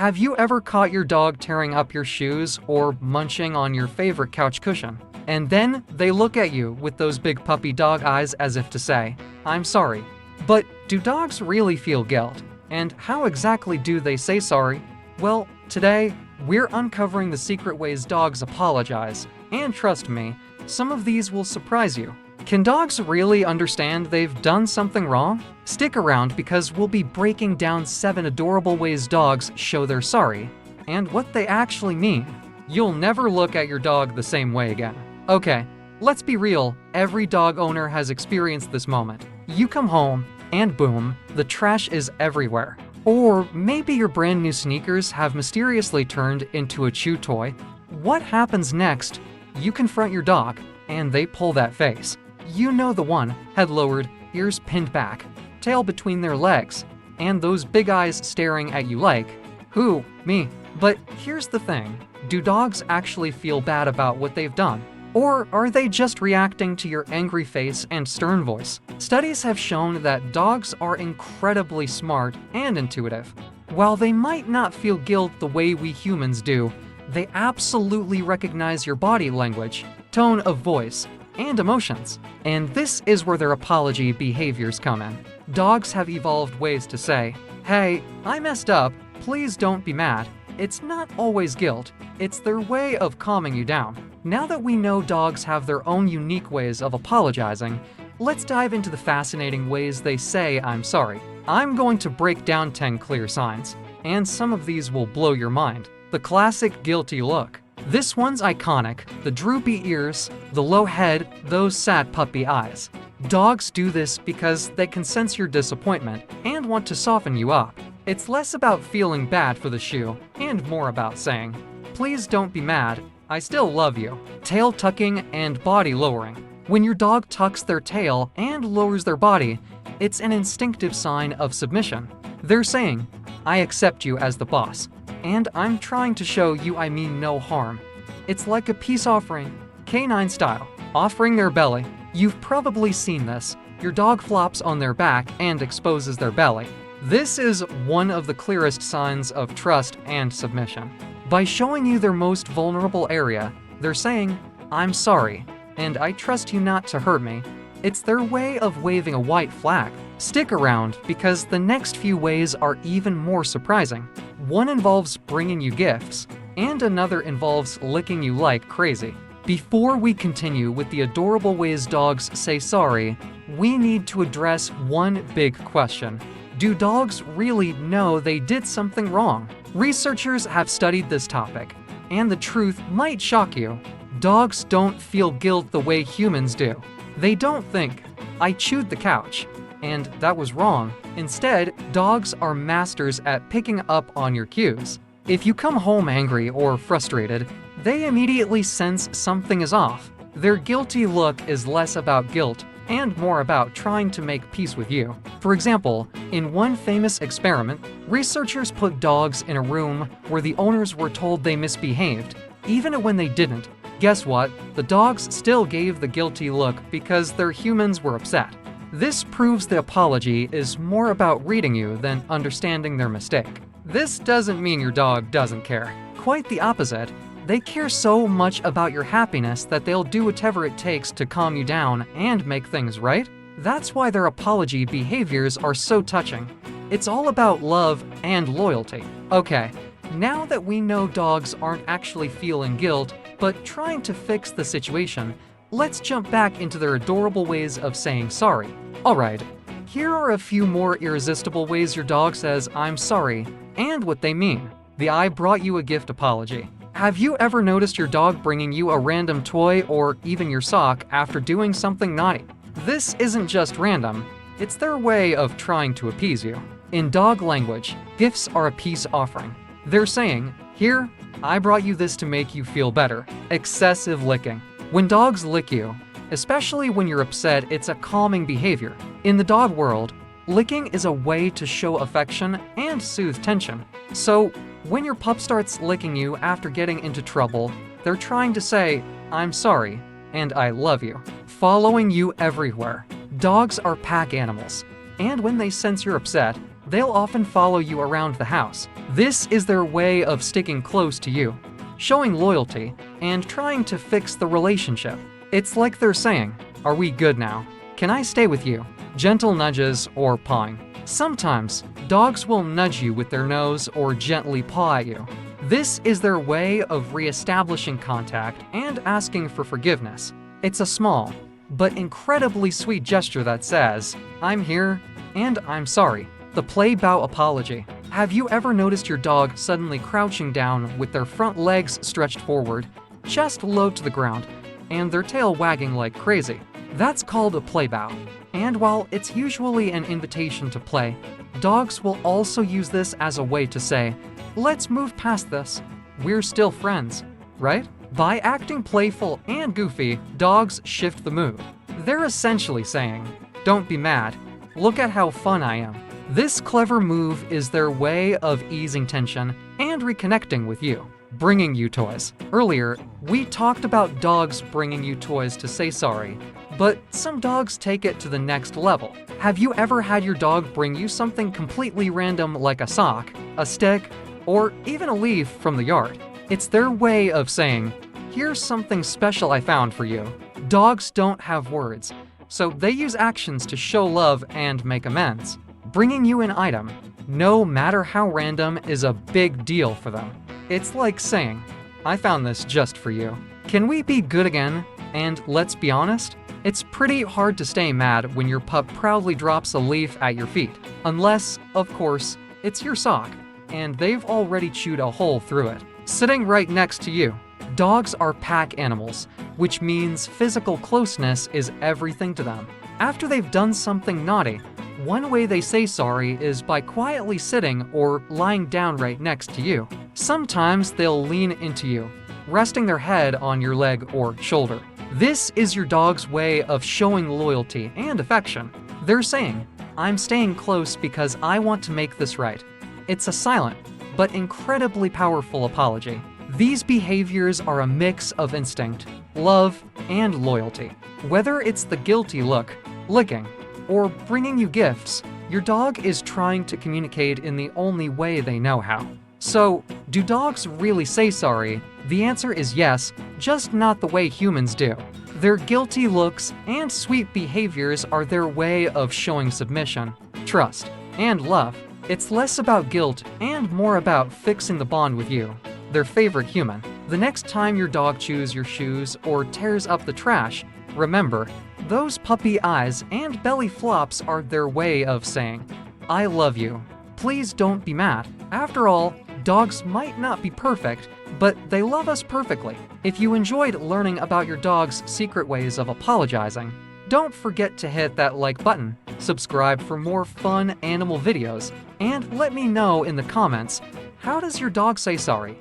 Have you ever caught your dog tearing up your shoes or munching on your favorite couch cushion? And then they look at you with those big puppy dog eyes as if to say, "I'm sorry." But do dogs really feel guilt? And how exactly do they say sorry? Well, today, we're uncovering the secret ways dogs apologize. And trust me, some of these will surprise you. Can dogs really understand they've done something wrong? Stick around because we'll be breaking down 7 adorable ways dogs show they're sorry, and what they actually mean. You'll never look at your dog the same way again. Okay, let's be real, every dog owner has experienced this moment. You come home, and boom, the trash is everywhere. Or maybe your brand new sneakers have mysteriously turned into a chew toy. What happens next? You confront your dog, and they pull that face. You know the one, head lowered, ears pinned back, tail between their legs, and those big eyes staring at you like, who, me? But here's the thing, do dogs actually feel bad about what they've done? Or are they just reacting to your angry face and stern voice? Studies have shown that dogs are incredibly smart and intuitive. While they might not feel guilt the way we humans do, they absolutely recognize your body language, tone of voice, and emotions. And this is where their apology behaviors come in. Dogs have evolved ways to say, "Hey, I messed up, please don't be mad." It's not always guilt, it's their way of calming you down. Now that we know dogs have their own unique ways of apologizing, let's dive into the fascinating ways they say "I'm sorry." I'm going to break down 10 clear signs, and some of these will blow your mind. The classic guilty look. This one's iconic, the droopy ears, the low head, those sad puppy eyes. Dogs do this because they can sense your disappointment and want to soften you up. It's less about feeling bad for the shoe and more about saying, "Please don't be mad, I still love you." Tail tucking and body lowering. When your dog tucks their tail and lowers their body, it's an instinctive sign of submission. They're saying, "I accept you as the boss, and I'm trying to show you I mean no harm." It's like a peace offering, canine style, offering their belly. You've probably seen this. Your dog flops on their back and exposes their belly. This is one of the clearest signs of trust and submission. By showing you their most vulnerable area, they're saying, "I'm sorry, and I trust you not to hurt me." It's their way of waving a white flag. Stick around because the next few ways are even more surprising. One involves bringing you gifts, and another involves licking you like crazy. Before we continue with the adorable ways dogs say sorry, we need to address one big question. Do dogs really know they did something wrong? Researchers have studied this topic, and the truth might shock you. Dogs don't feel guilt the way humans do. They don't think, "I chewed the couch, and that was wrong." Instead, dogs are masters at picking up on your cues. If you come home angry or frustrated, they immediately sense something is off. Their guilty look is less about guilt and more about trying to make peace with you. For example, in one famous experiment, researchers put dogs in a room where the owners were told they misbehaved, even when they didn't. Guess what? The dogs still gave the guilty look because their humans were upset. This proves the apology is more about reading you than understanding their mistake. This doesn't mean your dog doesn't care. Quite the opposite. They care so much about your happiness that they'll do whatever it takes to calm you down and make things right. That's why their apology behaviors are so touching. It's all about love and loyalty. Okay, now that we know dogs aren't actually feeling guilt, but trying to fix the situation, let's jump back into their adorable ways of saying sorry. Alright, here are a few more irresistible ways your dog says "I'm sorry" and what they mean. The "I brought you a gift" apology. Have you ever noticed your dog bringing you a random toy or even your sock after doing something naughty? This isn't just random, it's their way of trying to appease you. In dog language, gifts are a peace offering. They're saying, "Here, I brought you this to make you feel better." Excessive licking. When dogs lick you, especially when you're upset, it's a calming behavior. In the dog world, licking is a way to show affection and soothe tension. So, when your pup starts licking you after getting into trouble, they're trying to say, "I'm sorry, and I love you." Following you everywhere. Dogs are pack animals, and when they sense you're upset, they'll often follow you around the house. This is their way of sticking close to you, showing loyalty, and trying to fix the relationship. It's like they're saying, "Are we good now? Can I stay with you?" Gentle nudges or pawing. Sometimes, dogs will nudge you with their nose or gently paw at you. This is their way of re-establishing contact and asking for forgiveness. It's a small, but incredibly sweet gesture that says, "I'm here, and I'm sorry." The play bow apology. Have you ever noticed your dog suddenly crouching down with their front legs stretched forward, chest low to the ground, and their tail wagging like crazy? That's called a play bow. And while it's usually an invitation to play, dogs will also use this as a way to say, "Let's move past this. We're still friends, right?" By acting playful and goofy, dogs shift the mood. They're essentially saying, "Don't be mad. Look at how fun I am." This clever move is their way of easing tension and reconnecting with you. Bringing you toys. Earlier, we talked about dogs bringing you toys to say sorry, but some dogs take it to the next level. Have you ever had your dog bring you something completely random like a sock, a stick, or even a leaf from the yard? It's their way of saying, "Here's something special I found for you." Dogs don't have words, so they use actions to show love and make amends. Bringing you an item, no matter how random, is a big deal for them. It's like saying, "I found this just for you. Can we be good again?" And let's be honest, it's pretty hard to stay mad when your pup proudly drops a leaf at your feet. Unless, of course, it's your sock, and they've already chewed a hole through it. Sitting right next to you. Dogs are pack animals, which means physical closeness is everything to them. After they've done something naughty, one way they say sorry is by quietly sitting or lying down right next to you. Sometimes they'll lean into you, resting their head on your leg or shoulder. This is your dog's way of showing loyalty and affection. They're saying, "I'm staying close because I want to make this right." It's a silent, but incredibly powerful apology. These behaviors are a mix of instinct, love, and loyalty. Whether it's the guilty look, licking, or bringing you gifts, your dog is trying to communicate in the only way they know how. So, do dogs really say sorry? The answer is yes, just not the way humans do. Their guilty looks and sweet behaviors are their way of showing submission, trust, and love. It's less about guilt and more about fixing the bond with you, their favorite human. The next time your dog chews your shoes or tears up the trash, remember, those puppy eyes and belly flops are their way of saying, "I love you. Please don't be mad." After all, dogs might not be perfect, but they love us perfectly. If you enjoyed learning about your dog's secret ways of apologizing, don't forget to hit that like button, subscribe for more fun animal videos, and let me know in the comments, how does your dog say sorry?